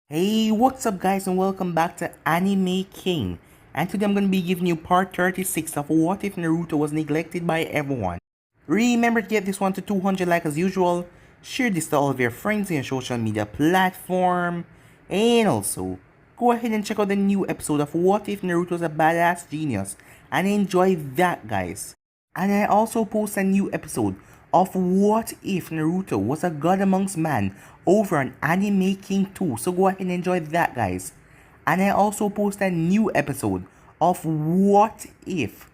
Hey, what's up guys and welcome back to Anime King. And today I'm going to be giving you part 36 of What If Naruto Was Neglected by Everyone. Remember to get this one to 200 likes as usual, share this to all of your friends on your social media platform, and also, go ahead and check out the new episode of What If Naruto Was a Badass Genius and enjoy that guys. And I also post a new episode of What If Naruto Was a God Amongst Man over on Anime King 2, so go ahead and enjoy that guys. And I also post a new episode of What If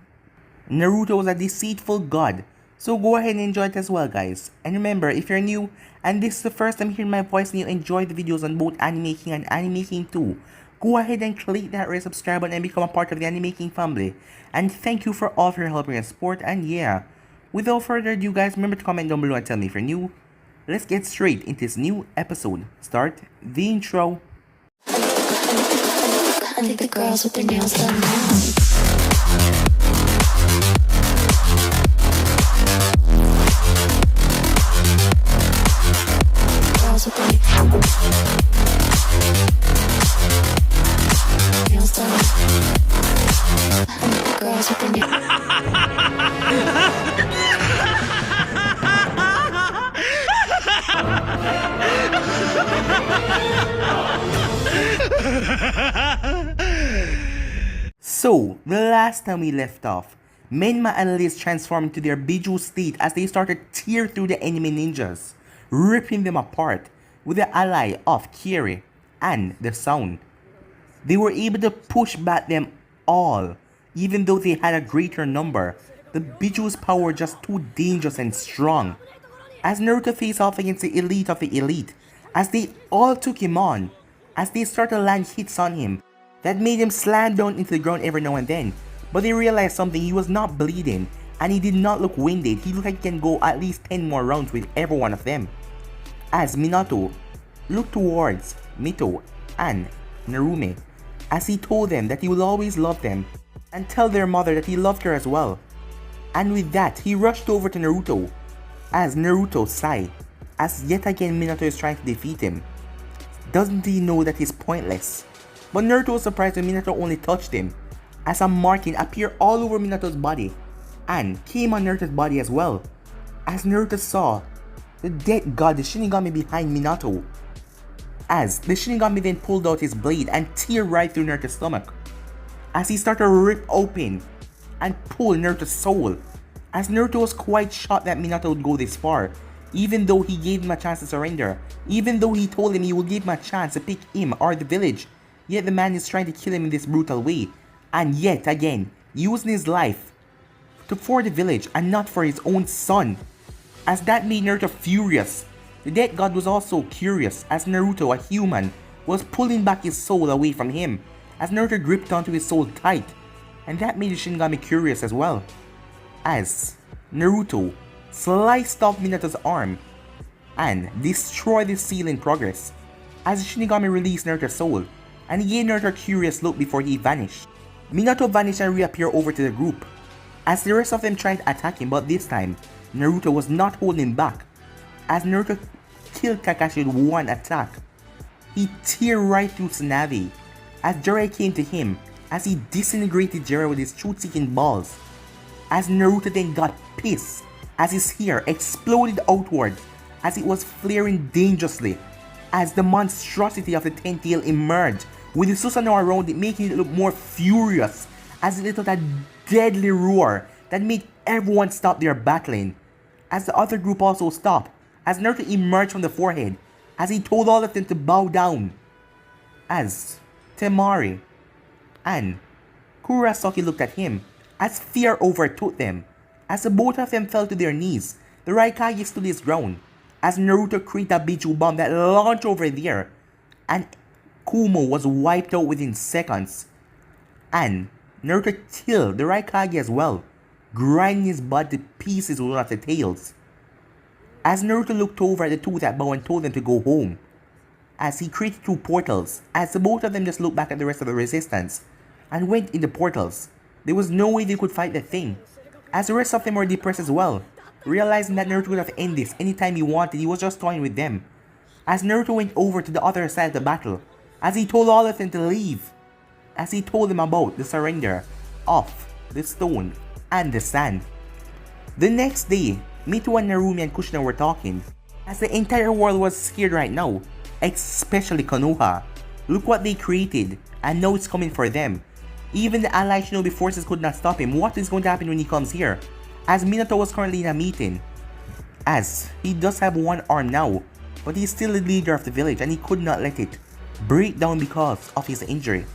Naruto Was a Deceitful God, so go ahead and enjoy it as well guys. And remember, if you're new and this is the first time hearing my voice and you enjoy the videos on both Anime King and Anime King 2, go ahead and click that red subscribe button and become a part of the Anime King family. And thank you for all of your help and support. And yeah, without further ado guys, remember to comment down below and tell me if you're new. Let's get straight into this new episode. Start the intro. I think the girls with their nails done now. Girls with their nails done. I think the girls with their So, the last time we left off, Menma and Liz transformed into their Biju state as they started to tear through the enemy ninjas, ripping them apart with the ally of Kiri and the Sound. They were able to push back them all, even though they had a greater number. The Biju's power were just too dangerous and strong. As Naruto faced off against the elite of the elite, as they all took him on, as they started to land hits on him, that made him slam down into the ground every now and then. But they realized something: he was not bleeding, and he did not look winded. He looked like he can go at least 10 more rounds with every one of them. As Minato looked towards Mito and Narume, as he told them that he will always love them, and tell their mother that he loved her as well. And with that, he rushed over to Naruto, as Naruto sighed, as yet again Minato is trying to defeat him. Doesn't he know that he's pointless? But Naruto was surprised when Minato only touched him, as a marking appeared all over Minato's body, and came on Naruto's body as well, as Naruto saw the dead god, the Shinigami behind Minato, as the Shinigami then pulled out his blade and tear right through Naruto's stomach, as he started to rip open and pull Naruto's soul, as Naruto was quite shocked that Minato would go this far, even though he gave him a chance to surrender, even though he told him he would give him a chance to pick him or the village. Yet the man is trying to kill him in this brutal way, and yet again, using his life for the village and not for his own son. As that made Naruto furious. The dead god was also curious, as Naruto, a human, was pulling back his soul away from him, as Naruto gripped onto his soul tight, and that made the Shinigami curious as well. As Naruto sliced off Minato's arm and destroyed his seal in progress, as the Shinigami released Naruto's soul, and he gave Naruto a curious look before he vanished. Minato vanished and reappeared over to the group, as the rest of them tried to attack him, but this time, Naruto was not holding back, as Naruto killed Kakashi with one attack. He tear right through Tsunade, as Jiraiya came to him, as he disintegrated Jiraiya with his truth-seeking balls, as Naruto then got pissed, as his hair exploded outward, as it was flaring dangerously, as the monstrosity of the 10th tail emerged, with the Susanoo around it making it look more furious, as it let out a deadly roar that made everyone stop their battling, as the other group also stopped, as Naruto emerged from the forehead, as he told all of them to bow down, as Temari and Kurosaki looked at him, as fear overtook them, as the both of them fell to their knees. The Raikage stood his ground, as Naruto created a Biju bomb that launched over there, and Kumo was wiped out within seconds, and Naruto killed the Raikage as well, grinding his body to pieces with one of the tails. As Naruto looked over at the two that bow and told them to go home, as he created two portals, as the both of them just looked back at the rest of the resistance, and went in the portals. There was no way they could fight the thing, as the rest of them were depressed as well, realizing that Naruto could have ended this anytime he wanted. He was just toying with them. As Naruto went over to the other side of the battle, as he told all of them to leave, as he told them about the surrender of the stone and the sand. The next day, Mito and Narumi and Kushina were talking, as the entire world was scared right now, especially Konoha. Look what they created, and now it's coming for them. Even the allied shinobi forces could not stop him. What is going to happen when he comes here? As Minato was currently in a meeting, as he does have one arm now, but he's still the leader of the village and he could not let it break down because of his injury.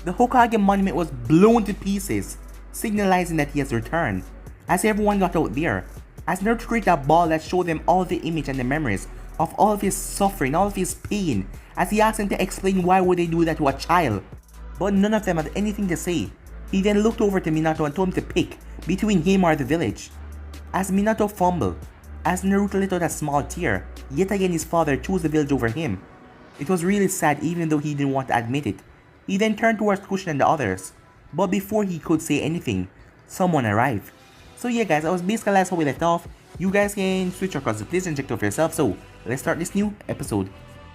The Hokage monument was blown to pieces, signalizing that he has returned, as everyone got out there, as Naruto created a ball that showed them all the image and the memories of all of his suffering, all of his pain, as he asked them to explain why would they do that to a child. But none of them had anything to say. He then looked over to Minato and told him to pick between him or the village. As Minato fumbled, as Naruto let out a small tear, yet again his father chose the village over him. It was really sad even though he didn't want to admit it. He then turned towards Kushina and the others, but before he could say anything, someone arrived. So yeah guys, that was basically how we left off. You guys can switch across the place and check it out for yourself, so let's start this new episode.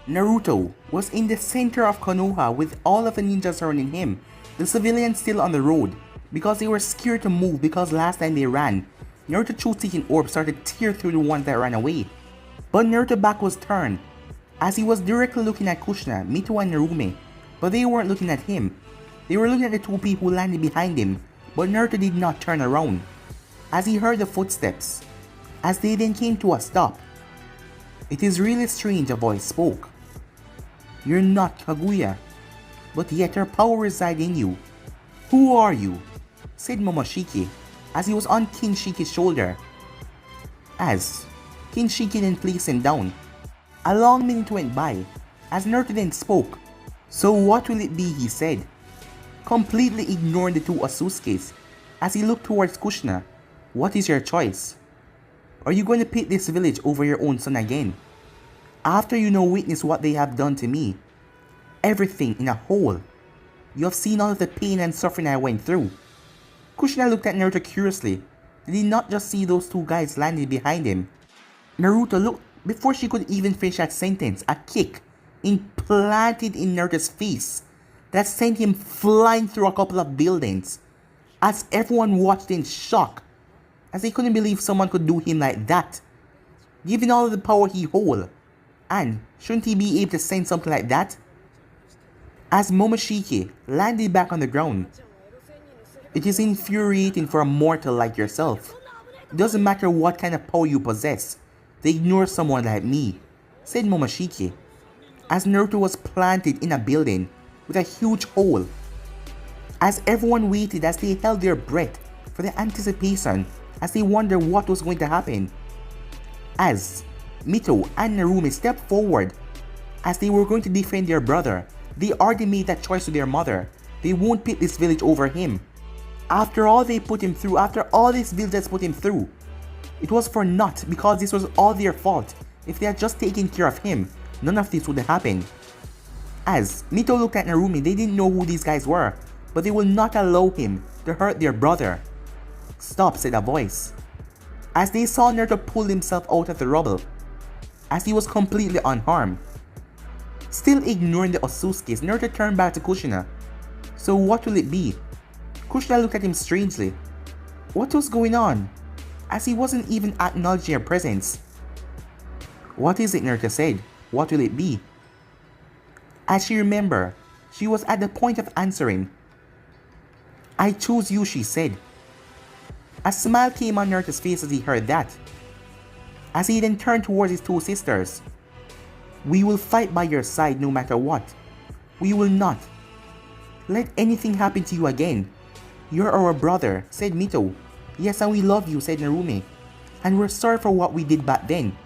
Naruto was in the center of Konoha with all of the ninjas surrounding him, the civilians still on the road, because they were scared to move because last time they ran, Naruto chose taking orb started to tear through the ones that ran away. But Naruto's back was turned, as he was directly looking at Kushina, Mito and Narumi, but they weren't looking at him. They were looking at the two people who landed behind him, but Naruto did not turn around, as he heard the footsteps, as they then came to a stop. It is really strange, a voice spoke. You're not Kaguya, but yet her power resides in you. Who are you? Said Momoshiki, as he was on King Shiki's shoulder. As King Shiki then placed him down. A long minute went by, as Naruto then spoke. So what will it be, he said, completely ignoring the two Otsutsukis, as he looked towards Kushina. What is your choice? Are you going to pit this village over your own son again? After you know witness what they have done to me, everything in a whole. You have seen all of the pain and suffering I went through. Kushina looked at Naruto curiously. Did he not just see those two guys landing behind him? Naruto looked before she could even finish that sentence. A kick implanted in Naruto's face that sent him flying through a couple of buildings, as everyone watched in shock, as they couldn't believe someone could do him like that, given all of the power he holds. And shouldn't he be able to send something like that? As Momoshiki landed back on the ground. It is infuriating for a mortal like yourself. It doesn't matter what kind of power you possess to ignore someone like me, said Momoshiki, as Naruto was planted in a building with a huge hole. As everyone waited, as they held their breath for the anticipation, as they wondered what was going to happen. As Mito and Narumi stepped forward, as they were going to defend their brother. They already made that choice to their mother. They won't pit this village over him. After all they put him through, after all this village has put him through, it was for naught because this was all their fault. If they had just taken care of him, none of this would have happened. As Mito looked at Narumi, they didn't know who these guys were, but they will not allow him to hurt their brother. Stop, said a voice, as they saw Naruto pull himself out of the rubble, as he was completely unharmed. Still ignoring the Otsutsukis, Naruto turned back to Kushina. So what will it be? Kushina looked at him strangely. What was going on? As he wasn't even acknowledging her presence. What is it, Naruto said. What will it be? As she remembered, she was at the point of answering. I choose you, she said. A smile came on Naruto's face as he heard that, as he then turned towards his two sisters. We will fight by your side no matter what. We will not let anything happen to you again. You're our brother, said Mito. Yes, and we love you, said Narumi. And we're sorry for what we did back then.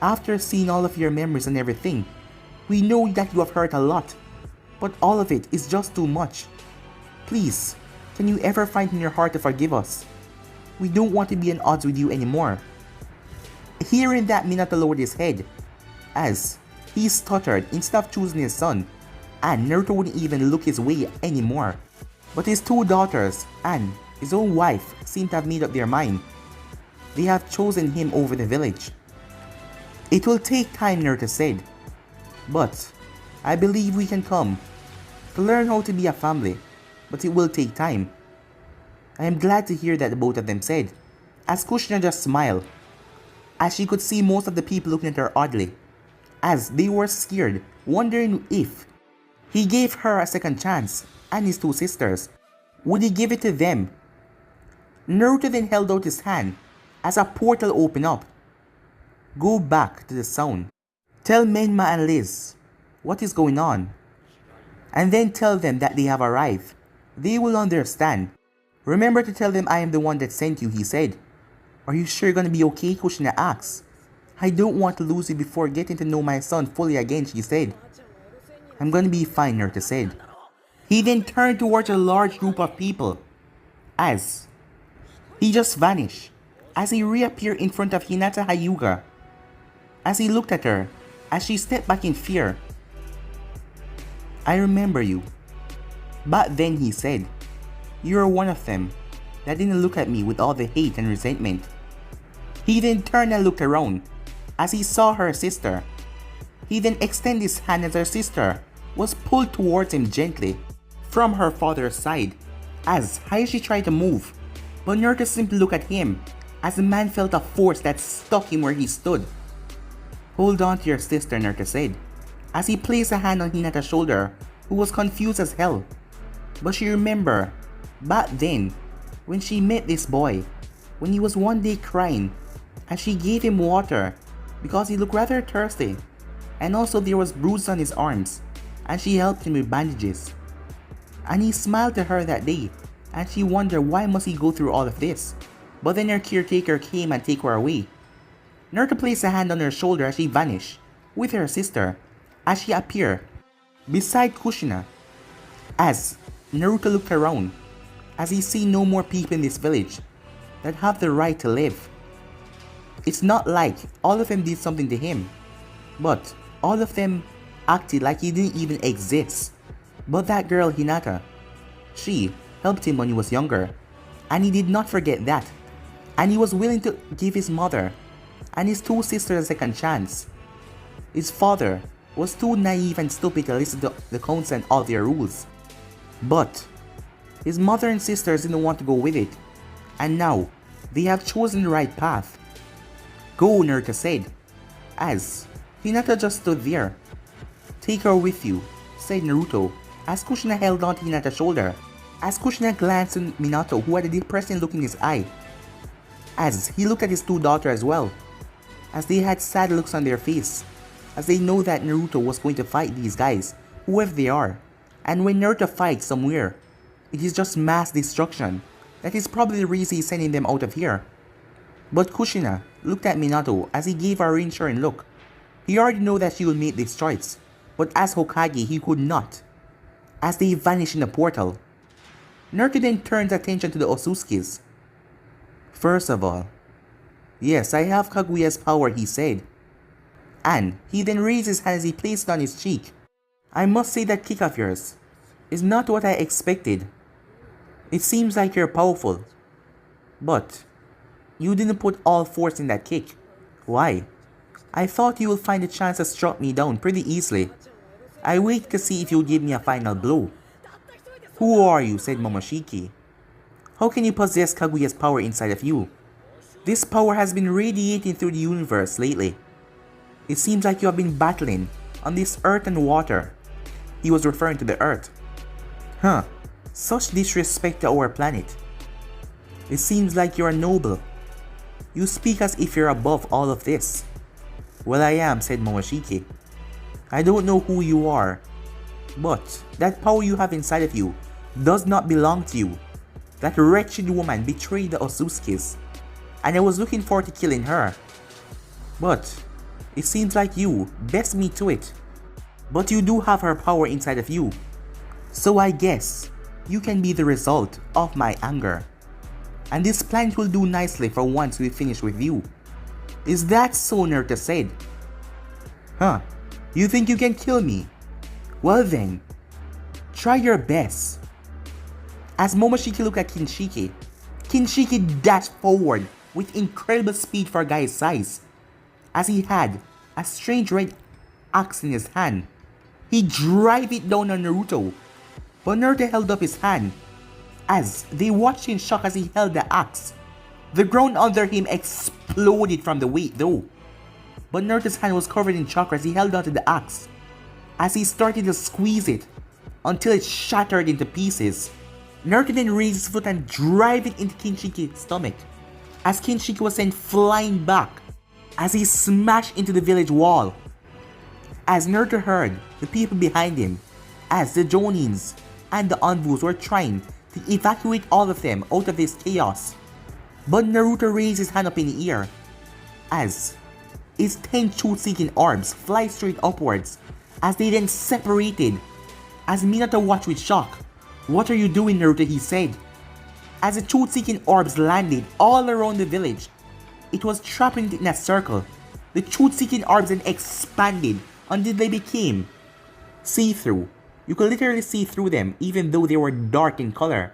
After seeing all of your memories and everything, we know that you have hurt a lot, but all of it is just too much. Please, can you ever find in your heart to forgive us? We don't want to be at odds with you anymore. Hearing that, Minato lowered his head, as he stuttered instead of choosing his son, and Naruto wouldn't even look his way anymore. But his two daughters and his own wife seemed to have made up their mind. They have chosen him over the village. It will take time, Naruto said, but I believe we can come to learn how to be a family, but it will take time. I am glad to hear that the both of them said, as Kushina just smiled, as she could see most of the people looking at her oddly, as they were scared, wondering if he gave her a second chance and his two sisters. Would he give it to them? Naruto then held out his hand as a portal opened up. Go back to the sound. Tell Menma and Liz what is going on. And then tell them that they have arrived. They will understand. Remember to tell them I am the one that sent you, he said. Are you sure you're gonna be okay? Kushina asked. I don't want to lose you before getting to know my son fully again, she said. I'm gonna be fine, Naruto said. He then turned towards a large group of people as he just vanished, as he reappeared in front of Hinata Hyuga. As he looked at her, as she stepped back in fear. I remember you. But then he said, you're one of them that didn't look at me with all the hate and resentment. He then turned and looked around as he saw her sister. He then extended his hand as her sister was pulled towards him gently from her father's side as Hayashi tried to move, but Naruto simply looked at him as the man felt a force that stuck him where he stood. Hold on to your sister, Naruto said, as he placed a hand on Hinata's shoulder, who was confused as hell. But she remembered back then when she met this boy, when he was one day crying, and she gave him water because he looked rather thirsty, and also there was bruises on his arms, and she helped him with bandages. And he smiled to her that day, and she wondered why must he go through all of this. But then her caretaker came and take her away. Naruto placed a hand on her shoulder as she vanished with her sister as she appeared beside Kushina. As Naruto looked around, as he see no more people in this village that have the right to live. It's not like all of them did something to him, but all of them acted like he didn't even exist. But that girl Hinata, she helped him when he was younger, and he did not forget that, and he was willing to give his mother and his two sisters a second chance. His father was too naive and stupid to listen to the council and all their rules, but his mother and sisters didn't want to go with it, and now they have chosen the right path. Go, Naruto said, as Hinata just stood there. Take her with you, said Naruto, as Kushina held on to Hinata's shoulder, as Kushina glanced at Minato, who had a depressing look in his eye, as he looked at his two daughters as well, as they had sad looks on their face, as they know that Naruto was going to fight these guys, whoever they are, and when Naruto fights somewhere, it is just mass destruction. That is probably the reason he's sending them out of here. But Kushina looked at Minato as he gave a reassuring look. He already knew that she would make this choice, but as Hokage he could not, as they vanished in the portal. Naruto then turned attention to the Otsutsukis. First of all, yes, I have Kaguya's power, he said. And he then raised his hand as he placed it on his cheek. I must say that kick of yours is not what I expected. It seems like you're powerful, but you didn't put all force in that kick. Why? I thought you would find a chance to struck me down pretty easily. I waited to see if you would give me a final blow. Who are you? Said Momoshiki. How can you possess Kaguya's power inside of you? This power has been radiating through the universe lately. It seems like you have been battling on this earth and water. He was referring to the earth. Huh, such disrespect to our planet. It seems like you are noble. You speak as if you're above all of this. Well, I am, said Momoshiki. I don't know who you are, but that power you have inside of you does not belong to you. That wretched woman betrayed the Otsutsukis, and I was looking forward to killing her. But it seems like you best me to it. But you do have her power inside of you, so I guess you can be the result of my anger. And this planet will do nicely for once we finish with you. Is that so? Naruto said. Huh, you think you can kill me? Well then, try your best. As Momoshiki looked at Kinshiki, Kinshiki dashed forward with incredible speed for a guy's size, as he had a strange red axe in his hand. He drive it down on Naruto, but Naruto held up his hand as they watched in shock as he held the axe. The ground under him exploded from the weight though, but Naruto's hand was covered in chakra as he held onto the axe, as he started to squeeze it until it shattered into pieces. Naruto then raised his foot and drive it into Kinshiki's stomach, as Kinshiki was sent flying back as he smashed into the village wall. As Naruto heard the people behind him, as the Jonins and the Anbus were trying to evacuate all of them out of this chaos. But Naruto raised his hand up in the air as his 10 truth-seeking orbs fly straight upwards, as they then separated, as Minato watched with shock. "What are you doing, Naruto?" he said. As the truth-seeking orbs landed all around the village, it was trapping it in a circle. The truth-seeking orbs then expanded until they became see-through. You could literally see through them even though they were dark in color,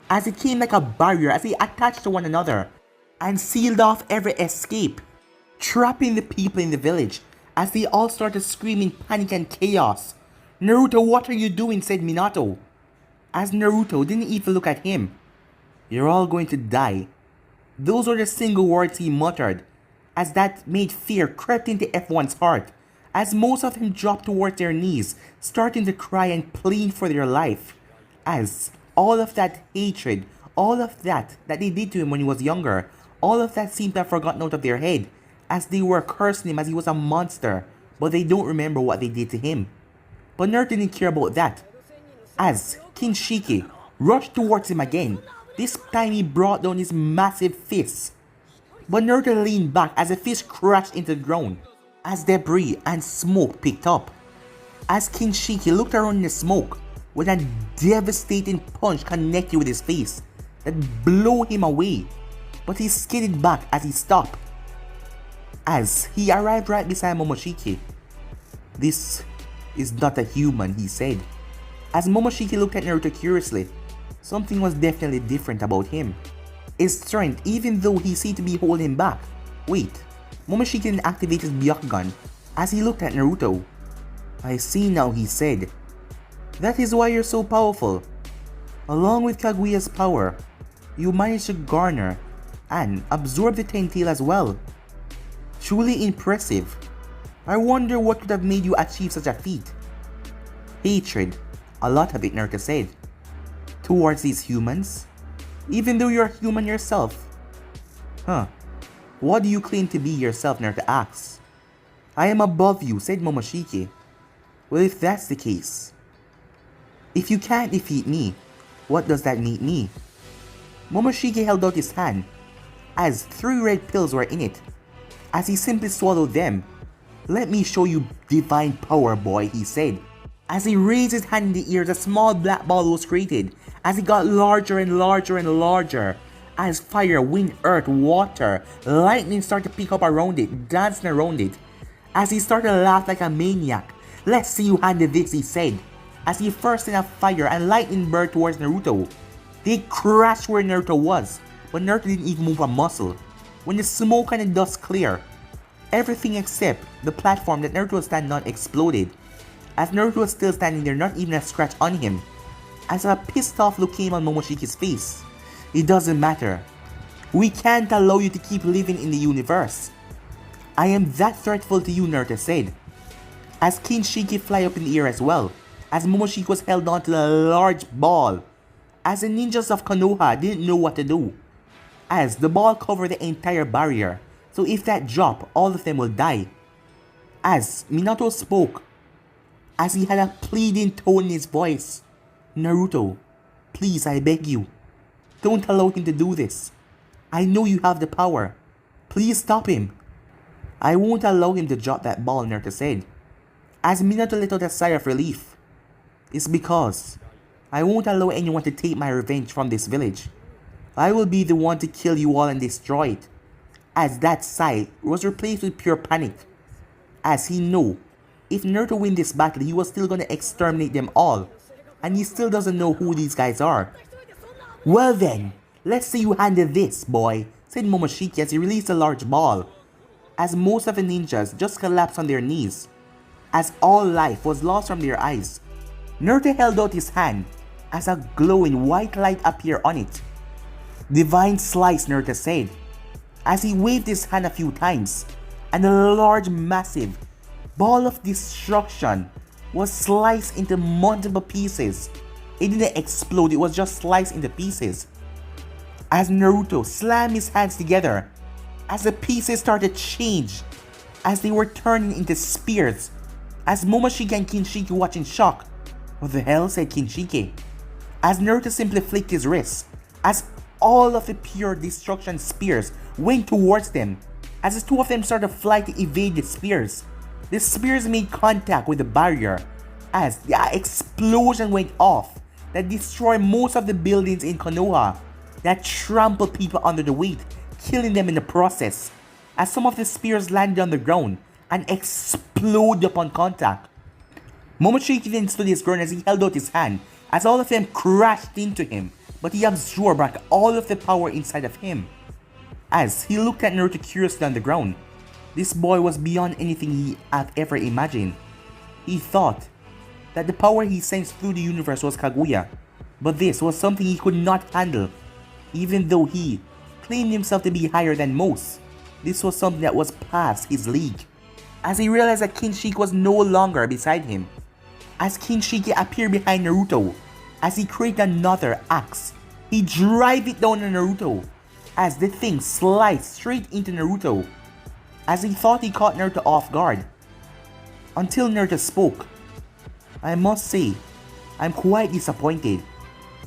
as it came like a barrier as they attached to one another and sealed off every escape, trapping the people in the village as they all started screaming panic and chaos. "Naruto, what are you doing?" said Minato, as Naruto didn't even look at him. "You're all going to die." Those were the single words he muttered, as that made fear crept into everyone's heart, as most of them dropped towards their knees, starting to cry and plead for their life, as all of that hatred, all of that they did to him when he was younger, all of that seemed to have forgotten out of their head, as they were cursing him as he was a monster, but they don't remember what they did to him. But Naruto didn't care about that, as Kinshiki rushed towards him again. This time he brought down his massive fist, but Naruto leaned back as the fist crashed into the ground, as debris and smoke picked up. As Kinshiki looked around in the smoke, with a devastating punch connected with his face that blew him away, but he skidded back as he stopped, as he arrived right beside Momoshiki. "This is not a human," he said, as Momoshiki looked at Naruto curiously. Something was definitely different about him. His strength, even though he seemed to be holding him back. Wait, Momoshiki didn't activate his Byakugan as he looked at Naruto. "I see now," he said. "That is why you're so powerful. Along with Kaguya's power, you managed to garner and absorb the Ten Tail as well. Truly impressive. I wonder what could have made you achieve such a feat." "Hatred, a lot of it," Naruto said. "Towards these humans? Even though you're human yourself?" "Huh. What do you claim to be yourself?" Naruto asked. "I am above you," said Momoshiki. "Well, if that's the case, if you can't defeat me, what does that make me?" Momoshiki held out his hand, as 3 red pills were in it, as he simply swallowed them. "Let me show you divine power, boy," he said. As he raised his hand in the air, a small black ball was created, as it got larger and larger and larger, as fire, wind, earth, water, lightning started to pick up around it, dancing around it, as he started to laugh like a maniac. "Let's see you handle this," he said, as he first sent a fire and lightning bird towards Naruto. They crashed where Naruto was, but Naruto didn't even move a muscle. When the smoke and the dust cleared, everything except the platform that Naruto was standing on exploded, as Naruto was still standing there, not even a scratch on him, as a pissed off look came on Momoshiki's face. "It doesn't matter. We can't allow you to keep living in the universe. I am that threatful to you," Naruto said, as Kinshiki fly up in the air as well, as Momoshiki was held onto a large ball, as the ninjas of Konoha didn't know what to do, as the ball covered the entire barrier, so if that dropped, all of them will die. As Minato spoke, as he had a pleading tone in his voice, "Naruto, please, I beg you, don't allow him to do this. I know you have the power. Please stop him." "I won't allow him to drop that ball," Naruto said, as Minato let out a sigh of relief. "It's because I won't allow anyone to take my revenge from this village. I will be the one to kill you all and destroy it." As that sigh was replaced with pure panic, as he knew if Naruto win this battle, he was still gonna exterminate them all, and he still doesn't know who these guys are. "Well then, let's see you handle this, boy," said Momoshiki as he released a large ball, as most of the ninjas just collapsed on their knees. as all life was lost from their eyes. Naruto held out his hand as a glowing white light appeared on it. "Divine slice," Naruto said, as he waved his hand a few times, and a large massive ball of destruction was sliced into multiple pieces. It didn't explode, it was just sliced into pieces. As Naruto slammed his hands together, as the pieces started to change, as they were turning into spears, as Momoshiki and Kinshiki watched in shock. "What the hell?" said Kinshiki. As Naruto simply flicked his wrist, as all of the pure destruction spears went towards them, as the two of them started to fly to evade the spears. The spears made contact with the barrier as the explosion went off that destroyed most of the buildings in Konoha, that trampled people under the weight, killing them in the process, as some of the spears landed on the ground and exploded upon contact. Momoshiki then stood his ground as he held out his hand, as all of them crashed into him, but he absorbed back all of the power inside of him. As he looked at Naruto curiously on the ground, this boy was beyond anything he had ever imagined. He thought that the power he sensed through the universe was Kaguya, but this was something he could not handle. Even though he claimed himself to be higher than most, this was something that was past his league. As he realized that Kinshiki was no longer beside him, as Kinshiki appeared behind Naruto, as he created another axe, he drove it down on Naruto, as the thing sliced straight into Naruto, as he thought he caught Naruto off guard. Until Naruto spoke. "I must say, I'm quite disappointed."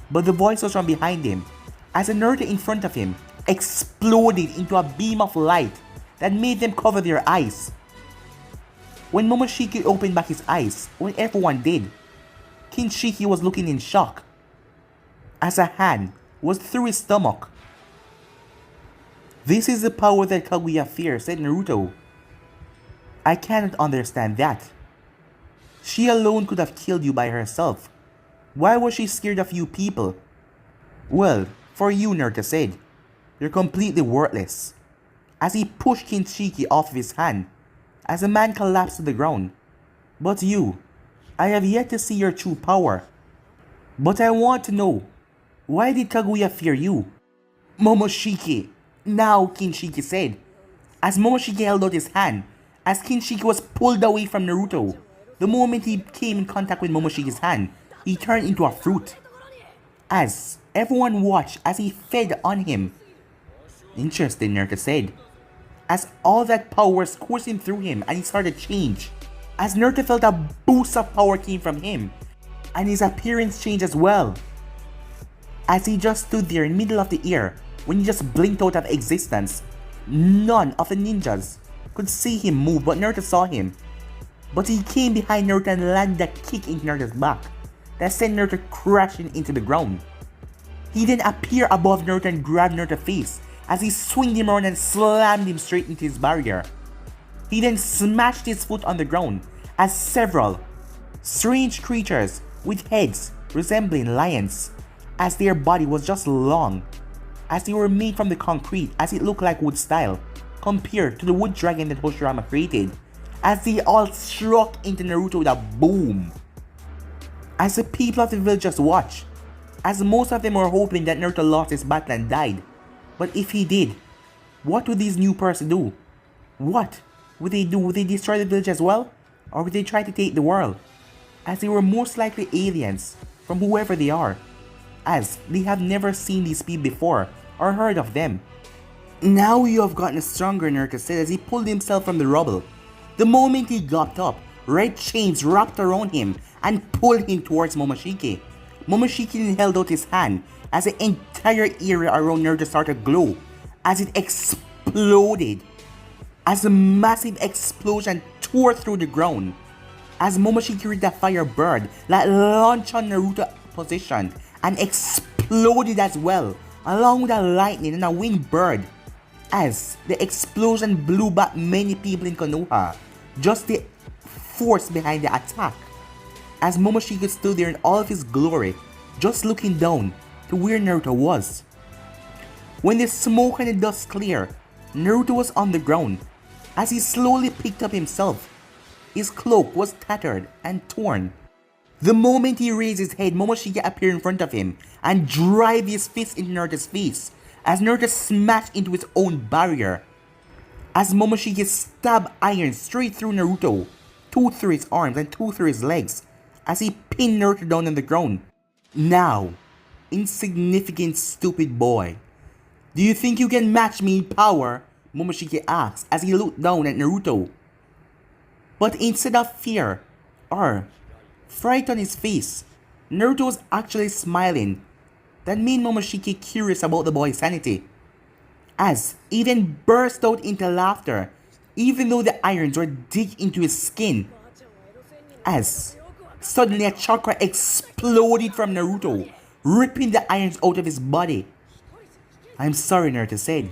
But the voice was from behind him, as the Naruto in front of him exploded into a beam of light that made them cover their eyes. When Momoshiki opened back his eyes, when everyone did, Kinshiki was looking in shock, as a hand was through his stomach. "This is the power that Kaguya fears," said Naruto. "I cannot understand that. She alone could have killed you by herself. Why was she scared of you people?" "Well, for you," Naruto said, "you're completely worthless." As he pushed Kinshiki off of his hand, as the man collapsed to the ground. "But you, I have yet to see your true power. But I want to know, why did Kaguya fear you?" "Momoshiki," now Kinshiki said, as Momoshiki held out his hand, as Kinshiki was pulled away from Naruto. The moment he came in contact with Momoshiki's hand, he turned into a fruit. As everyone watched as he fed on him. "Interesting," Naruto said, as all that power was coursing through him and he started to change. As Naruto felt a boost of power came from him, and his appearance changed as well. As he just stood there in the middle of the air, when he just blinked out of existence, none of the ninjas could see him move, but Naruto saw him. But he came behind Naruto and landed a kick into Naruto's back that sent Naruto crashing into the ground. He then appeared above Naruto and grabbed Naruto's face as he swung him around and slammed him straight into his barrier. He then smashed his foot on the ground as several strange creatures with heads resembling lions, as their body was just long, as they were made from the concrete as it looked like wood style, compared to the wood dragon that Hoshirama created, as they all struck into Naruto with a boom. As the people of the village just watched, as most of them were hoping that Naruto lost his battle and died. But if he did, what would these new person do? What would they do? Would they destroy the village as well? Or would they try to take the world? As they were most likely aliens from whoever they are, as they have never seen these people before or heard of them. "Now you have gotten stronger," Naruto said as he pulled himself from the rubble. The moment he got up, red chains wrapped around him and pulled him towards Momoshiki. Momoshiki then held out his hand as the entire area around Naruto started to glow as it exploded. As a massive explosion tore through the ground, as Momoshiki created a fire bird that launched on Naruto's position and exploded as well, along with a lightning and a winged bird. As the explosion blew back many people in Konoha, just the force behind the attack. As Momoshiki stood there in all of his glory, just looking down to where Naruto was. When the smoke and the dust cleared, Naruto was on the ground as he slowly picked up himself. His cloak was tattered and torn. The moment he raised his head, Momoshiki appeared in front of him and drove his fist into Naruto's face as Naruto smashed into his own barrier. As Momoshiki stabbed iron straight through Naruto, two through his arms and two through his legs, as he pinned Naruto down on the ground. Now, insignificant stupid boy, do you think you can match me in power? Momoshiki asked as he looked down at Naruto. But instead of fear or fright on his face, Naruto was actually smiling. That made Momoshiki curious about the boy's sanity, as he then burst out into laughter even though the irons were digged into his skin. As suddenly a chakra exploded from Naruto, ripping the irons out of his body. I'm sorry, Naruto said.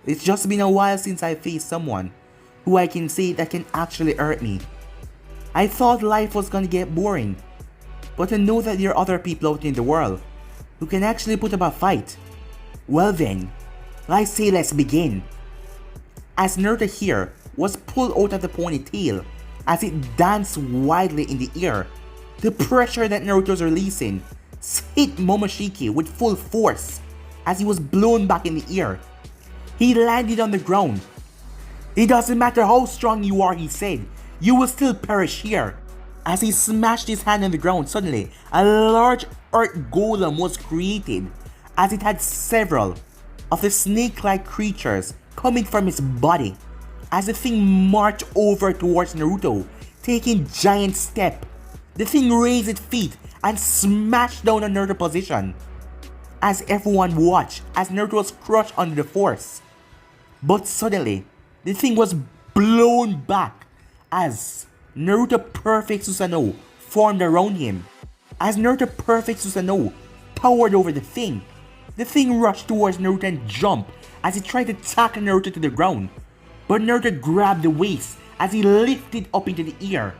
It's just been a while since I faced someone who I can say that can actually hurt me. I thought life was gonna get boring, but to know that there are other people out in the world who can actually put up a fight, well then, I say let's begin. As Naruto here was pulled out of the ponytail as it danced wildly in the air, the pressure that Naruto was releasing hit Momoshiki with full force as he was blown back in the air. He landed on the ground. It doesn't matter how strong you are, he said, you will still perish here. As he smashed his hand on the ground, suddenly a large earth golem was created as it had several of the snake-like creatures coming from its body. As the thing marched over towards Naruto, taking giant step, the thing raised its feet and smashed down on Naruto's position. As everyone watched as Naruto was crushed under the force. But suddenly, the thing was blown back as Naruto Perfect Susanoo formed around him. As Naruto Perfect Susanoo towered over the thing rushed towards Naruto and jumped as he tried to tackle Naruto to the ground. But Naruto grabbed the waist as he lifted up into the air.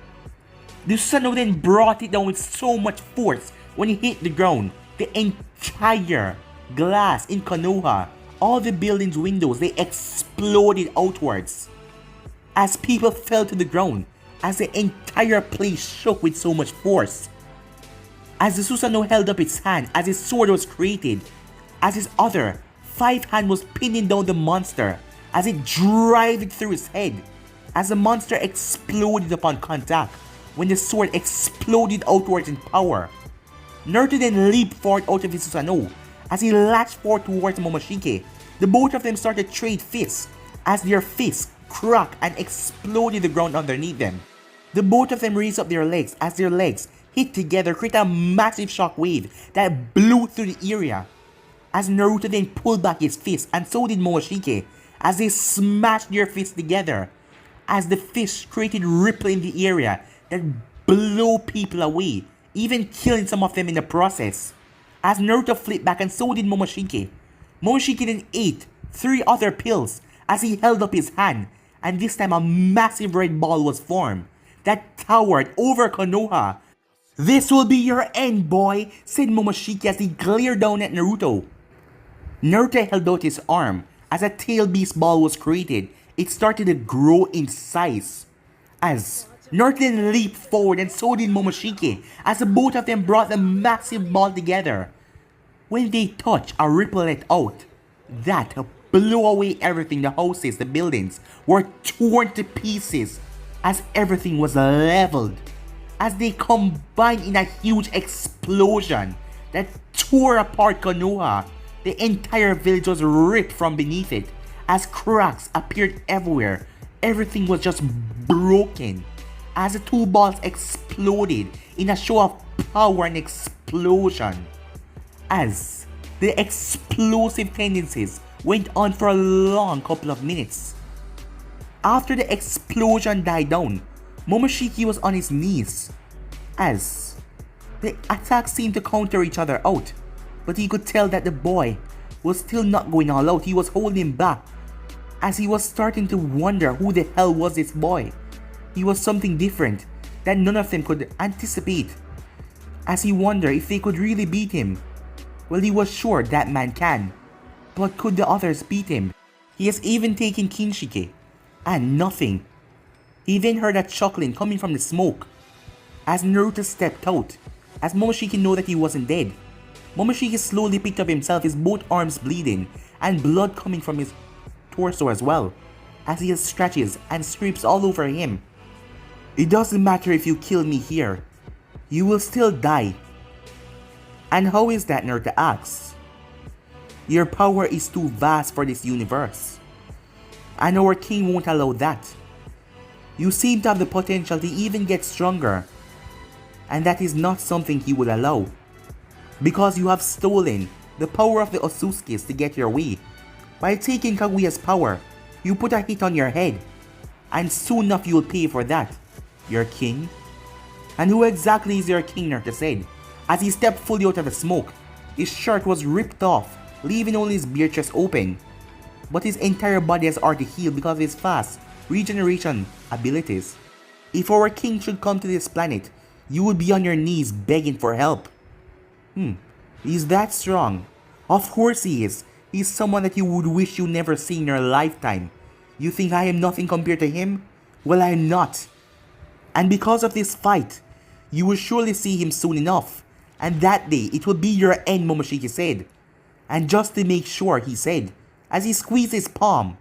The Susanoo then brought it down with so much force when he hit the ground. The entire glass in Konoha, all the building's windows, they exploded outwards as people fell to the ground as the entire place shook with so much force. As the Susanoo held up its hand as his sword was created, as his other 5 hand was pinning down the monster as it drove it through his head, as the monster exploded upon contact when the sword exploded outwards in power. Naruto then leaped forward out of his Susanoo as he latched forward towards Momoshiki. The both of them started to trade fists as their fists cracked and exploded the ground underneath them. The both of them raised up their legs as their legs hit together, creating a massive shock wave that blew through the area. As Naruto then pulled back his fist, and so did Momoshiki as they smashed their fists together, as the fists created ripple in the area that blew people away, even killing some of them in the process. As Naruto flipped back, and so did Momoshiki. Momoshiki then ate 3 other pills as he held up his hand, and this time a massive red ball was formed that towered over Konoha. This will be your end, boy, said Momoshiki as he glared down at Naruto. Naruto held out his arm as a tail beast ball was created. It started to grow in size. As Naruto then leaped forward, and so did Momoshiki as the both of them brought the massive ball together. When they touched, a ripple let out that blew away everything. The houses, the buildings were torn to pieces as everything was leveled. As they combined in a huge explosion that tore apart Konoha, the entire village was ripped from beneath it as cracks appeared everywhere. Everything was just broken as the 2 balls exploded in a show of power and explosion. As the explosive tendencies went on for a long couple of minutes. After the explosion died down, Momoshiki was on his knees as the attacks seemed to counter each other out, but he could tell that the boy was still not going all out. He was holding back as he was starting to wonder who the hell was this boy. He was something different that none of them could anticipate, as he wondered if they could really beat him. Well, he was sure that man can, but could the others beat him? He has even taken Kinshiki, and nothing He then heard a chuckling coming from the smoke. As Naruto stepped out, as Momoshiki knew that he wasn't dead, Momoshiki slowly picked up himself, his both arms bleeding and blood coming from his torso as well, as he has scratches and scrapes all over him. It doesn't matter if you kill me here, you will still die. And how is that, Naruto asks. Your power is too vast for this universe, and our king won't allow that. You seem to have the potential to even get stronger, and that is not something he would allow, because you have stolen the power of the Otsutsukis to get your way. By taking Kaguya's power, you put a hit on your head, and soon enough you will pay for that. Your king? And who exactly is your king, Naruto said. As he stepped fully out of the smoke, his shirt was ripped off, leaving only his beard chest open. But his entire body has already healed because of his fast regeneration abilities. If our king should come to this planet, you would be on your knees begging for help. He's that strong. Of course he is. He's someone that you would wish you never seen in your lifetime. You think I am nothing compared to him? Well, I'm not. And because of this fight, you will surely see him soon enough. And that day, it will be your end, Momoshiki said. And just to make sure, he said, as he squeezed his palm,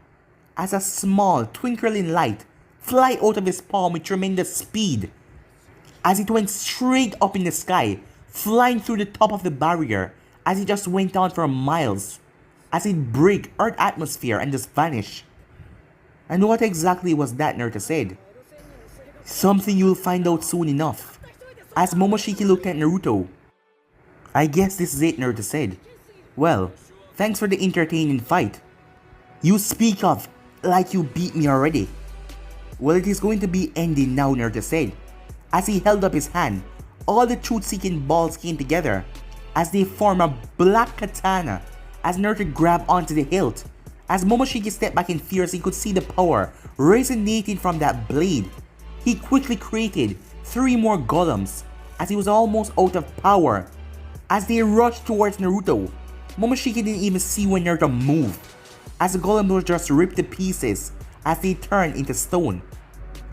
as a small twinkling light fly out of his palm with tremendous speed, as it went straight up in the sky, flying through the top of the barrier, as it just went on for miles, as it break Earth atmosphere and just vanish. And what exactly was that, Naruto said? Something you'll find out soon enough. As Momoshiki looked at Naruto. I guess this is it, Naruto said. Well, thanks for the entertaining fight. You speak of like you beat me already. Well, it is going to be ending now, Naruto said. As he held up his hand, all the truth-seeking balls came together as they form a black katana as Naruto grabbed onto the hilt. As Momoshiki stepped back in fear as he could see the power resonating from that blade, he quickly created 3 more golems as he was almost out of power. As they rushed towards Naruto, Momoshiki didn't even see when Naruto moved, as the golem was just ripped to pieces as they turned into stone.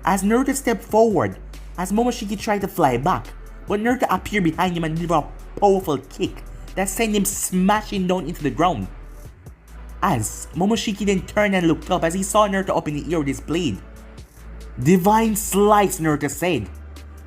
As Naruto stepped forward, as Momoshiki tried to fly back, but Naruto appeared behind him and delivered a powerful kick that sent him smashing down into the ground. As Momoshiki then turned and looked up as he saw Naruto up in the air with his blade. Divine slice, Naruto said.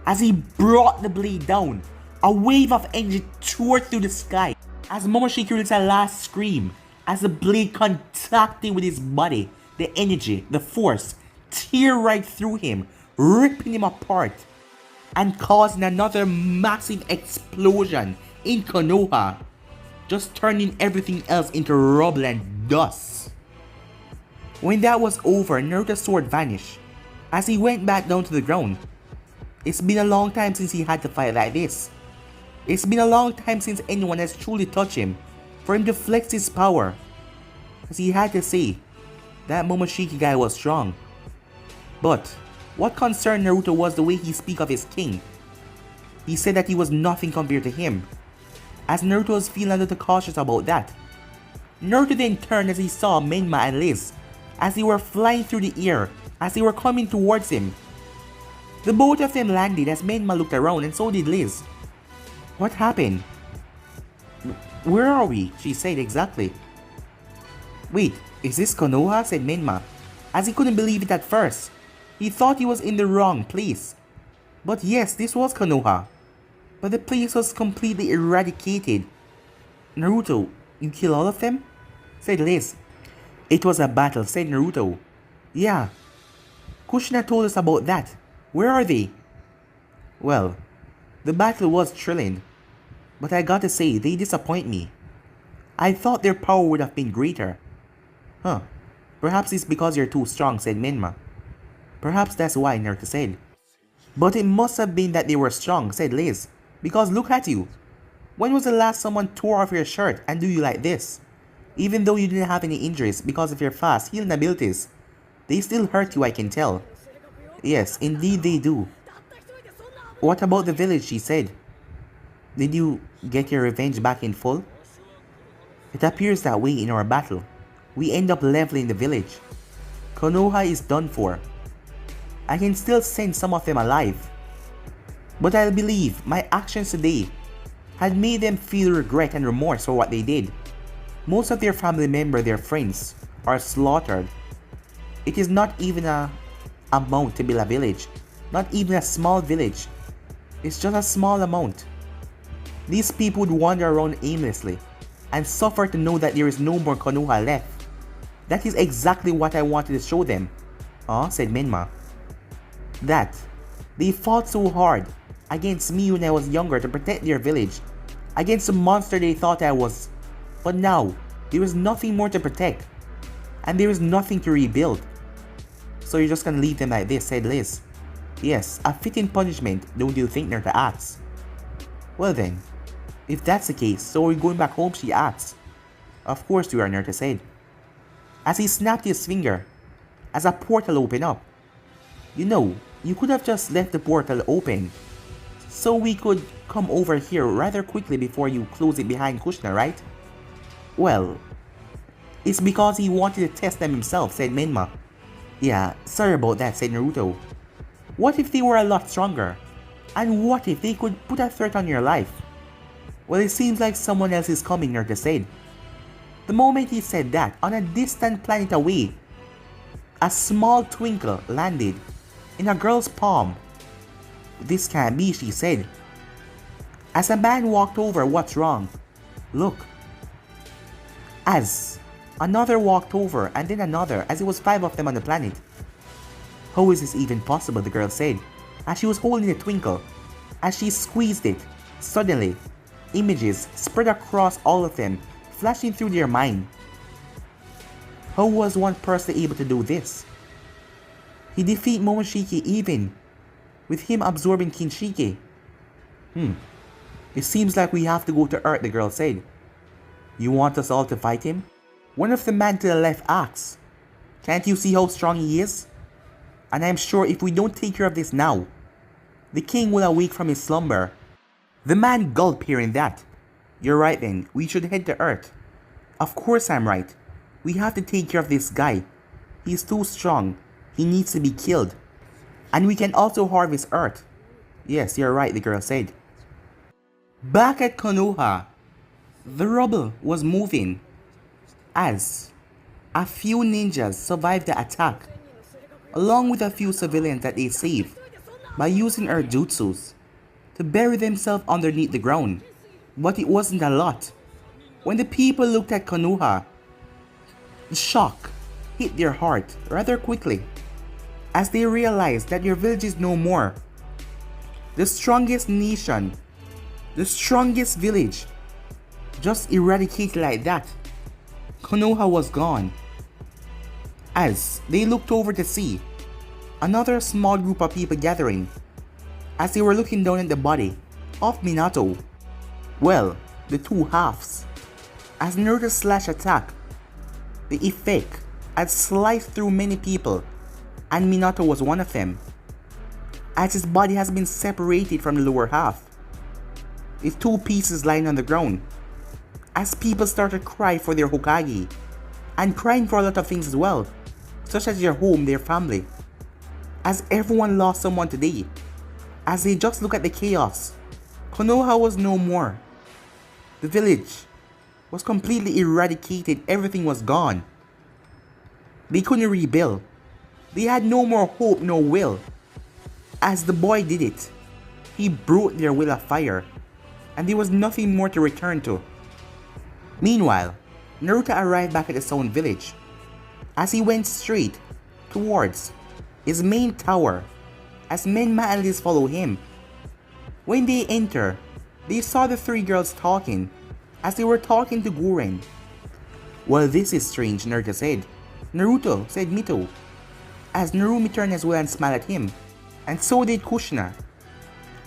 As he brought the blade down, a wave of energy tore through the sky. As Momoshiki released a last scream, as the blade contacted with his body, the energy, the force, tear right through him, ripping him apart, and causing another massive explosion in Konoha, just turning everything else into rubble and dust. When that was over, Naruto's sword vanished, as he went back down to the ground. It's been a long time since he had to fight like this. It's been a long time since anyone has truly touched him, for him to flex his power. As he had to say, that Momoshiki guy was strong. But what concerned Naruto was the way he spoke of his king. He said that he was nothing compared to him, as Naruto was feeling a little cautious about that. Naruto then turned as he saw Menma and Liz, as they were flying through the air, as they were coming towards him. The both of them landed as Menma looked around and so did Liz. What happened? Where are we? She said exactly. Wait, is this Konoha? Said Menma, as he couldn't believe it at first. He thought he was in the wrong place. But yes, this was Konoha. But the place was completely eradicated. Naruto, you kill all of them? Said Liz. It was a battle, said Naruto. Yeah. Kushina told us about that. Where are they? Well, the battle was thrilling, but I gotta say, they disappoint me. I thought their power would have been greater. Huh, perhaps it's because you're too strong, said Menma. Perhaps that's why, Naruto said. But it must have been that they were strong, said Liz, because look at you. When was the last someone tore off your shirt and do you like this? Even though you didn't have any injuries because of your fast healing abilities, they still hurt you, I can tell. Yes, indeed they do. What about the village, she said. Did you get your revenge back in full? It appears that way in our battle. We end up leveling the village. Konoha is done for. I can still send some of them alive. But I believe my actions today had made them feel regret and remorse for what they did. Most of their family members, their friends, are slaughtered. It is not even a amount to build a village. Not even a small village. It's just a small amount. These people would wander around aimlessly and suffer to know that there is no more Konoha left. That is exactly what I wanted to show them. Said Menma. That they fought so hard against me when I was younger to protect their village, against the monster they thought I was. But now, there is nothing more to protect, and there is nothing to rebuild. So you're just gonna leave them like this, said Liz. Yes, a fitting punishment, don't you think, Naruto asks. Well then, if that's the case, so are we going back home, she asks. Of course we are, Naruto said. As he snapped his finger, as a portal opened up. You know, you could have just left the portal open, so we could come over here rather quickly before you close it behind Kushina, right? Well, it's because he wanted to test them himself, said Menma. Yeah, sorry about that, said Naruto. What if they were a lot stronger? And what if they could put a threat on your life? Well, it seems like someone else is coming, Naruto said. The moment he said that, on a distant planet away, a small twinkle landed in a girl's palm. This can't be, she said. As a man walked over, what's wrong? Look. As another walked over, and then another, as it was 5 of them on the planet. How is this even possible, the girl said, as she was holding the twinkle. As she squeezed it, suddenly, images spread across all of them, flashing through their mind. How was one person able to do this? He defeated Momoshiki even with him absorbing Kinshiki. It seems like we have to go to Earth, the girl said. You want us all to fight him? One of the men to the left asks. Can't you see how strong he is? And I'm sure if we don't take care of this now, the king will awake from his slumber. The man gulped hearing that. You're right then, we should head to Earth. Of course I'm right. We have to take care of this guy. He's too strong. He needs to be killed. And we can also harvest Earth. Yes, you're right, the girl said. Back at Konoha, the rubble was moving as a few ninjas survived the attack, along with a few civilians that they saved by using earth jutsus to bury themselves underneath the ground. But it wasn't a lot. When the people looked at Konoha, the shock hit their heart rather quickly as they realized that their village is no more. The strongest nation, the strongest village, just eradicated like that. Konoha was gone. As they looked over to see another small group of people gathering, as they were looking down at the body of Minato. Well, the two halves. As Naruto's slash attack, the effect had sliced through many people, and Minato was one of them, as his body has been separated from the lower half, with 2 pieces lying on the ground, as people started to cry for their Hokage, and crying for a lot of things as well, such as their home, their family, as everyone lost someone today. As they just look at the chaos, Konoha was no more. The village was completely eradicated, everything was gone. They couldn't rebuild. They had no more hope, no will. As the boy did it, he brought their will afire, and there was nothing more to return to. Meanwhile, Naruto arrived back at the Sound Village, as he went straight towards his main tower, as Menma and Liz follow him. When they enter, they saw the 3 girls talking, as they were talking to Guren. Well, this is strange, Naruto said. Naruto, said Mito, as Narumi turned as well and smiled at him, and so did Kushina,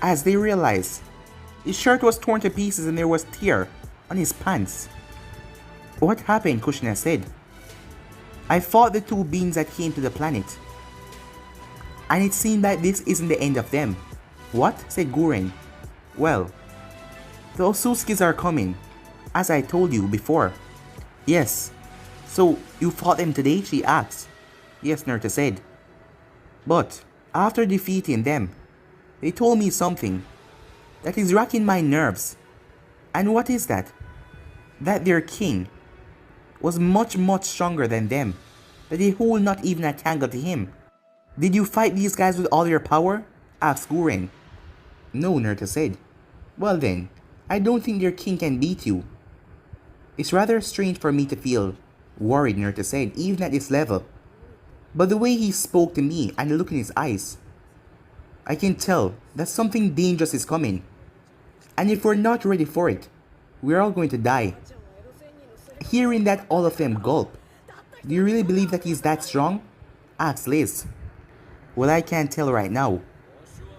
as they realized his shirt was torn to pieces and there was tear on his pants. What happened? Kushina said. I fought the 2 beings that came to the planet, and it seemed like this isn't the end of them. What? Said Guren. Well, the Otsutsukis are coming, as I told you before. Yes. So, you fought them today? She asked. Yes, Naruto said. But, After defeating them, they told me something that is racking my nerves. And what is that? That their king was much stronger than them. That they hold not even a candle to him. Did you fight these guys with all your power? Asked Guren. No, Naruto said. Well then, I don't think your king can beat you. It's rather strange for me to feel worried, Naruto said, even at this level. But the way he spoke to me and the look in his eyes, I can tell that something dangerous is coming. And if we're not ready for it, we're all going to die. Hearing that, all of them gulp. Do you really believe that he's that strong? Asked Liz. Well, I can't tell right now,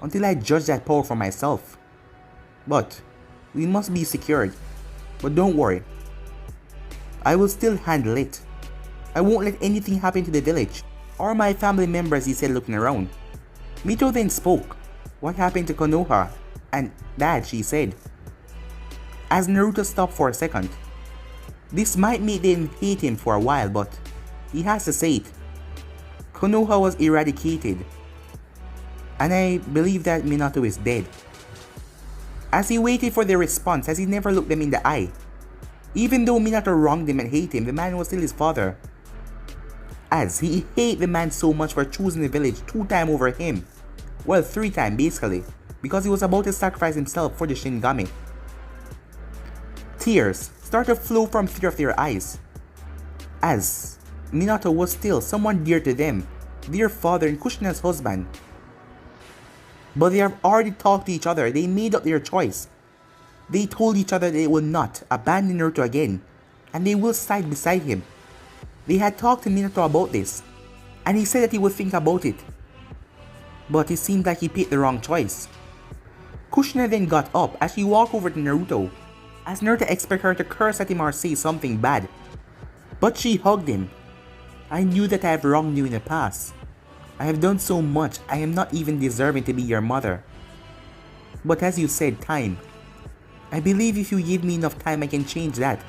until I judge that power for myself. But we must be secured. But don't worry, I will still handle it. I won't let anything happen to the village or my family members, he said, looking around. Mito then spoke. What happened to Konoha? And Dad, she said. As Naruto stopped for a second. This might make them hate him for a while, but he has to say it. Konoha was eradicated. And I believe that Minato is dead. As he waited for their response, as he never looked them in the eye. Even though Minato wronged him and hated him, the man was still his father. As he hated the man so much for choosing the village 2 times over him. Well, 3 times basically, because he was about to sacrifice himself for the Shinigami. Tears started to flow from 3 of their eyes. As Minato was still someone dear to them, their father and Kushina's husband. But they have already talked to each other, they made up their choice. They told each other they will not abandon Naruto again, and they will side beside him. They had talked to Minato about this, and he said that he would think about it. But it seemed like he picked the wrong choice. Kushina then got up as she walked over to Naruto, as Naruto expected her to curse at him or say something bad. But she hugged him. I knew that I have wronged you in the past. I have done so much, I am not even deserving to be your mother. But as you said, time. I believe if you give me enough time, I can change that.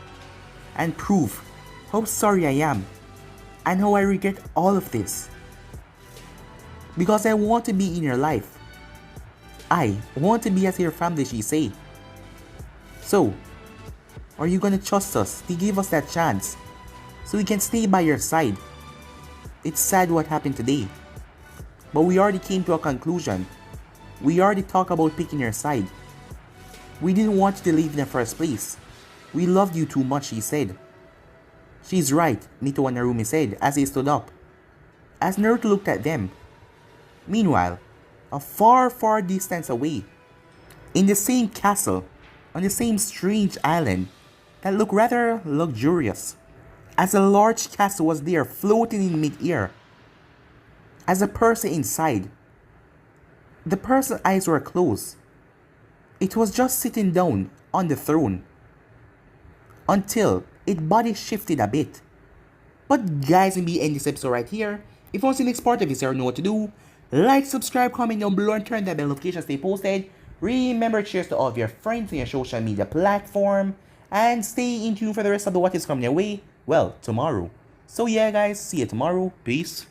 And prove how sorry I am. And how I regret all of this. Because I want to be in your life. I want to be as your family, she said. So, are you gonna trust us to give us that chance? So we can stay by your side. It's sad what happened today. But we already came to a conclusion. We already talked about picking your side. We didn't want you to leave in the first place. We loved you too much, she said. She's right, Mito and Narumi said as they stood up. As Naruto looked at them. Meanwhile, a far distance away, in the same castle, on the same strange island that looked rather luxurious, as a large castle was there floating in mid-air. As a person inside, the person's eyes were closed. It was just sitting down on the throne until its body shifted a bit. But guys, we end this episode right here. If you want to see the next part of this, you know what to do. Like, subscribe, comment down below, and turn that bell notification to stay posted. Remember to share to all of your friends on your social media platform. And stay in tune for the rest of what is coming your way, well, tomorrow. So yeah guys, see you tomorrow. Peace.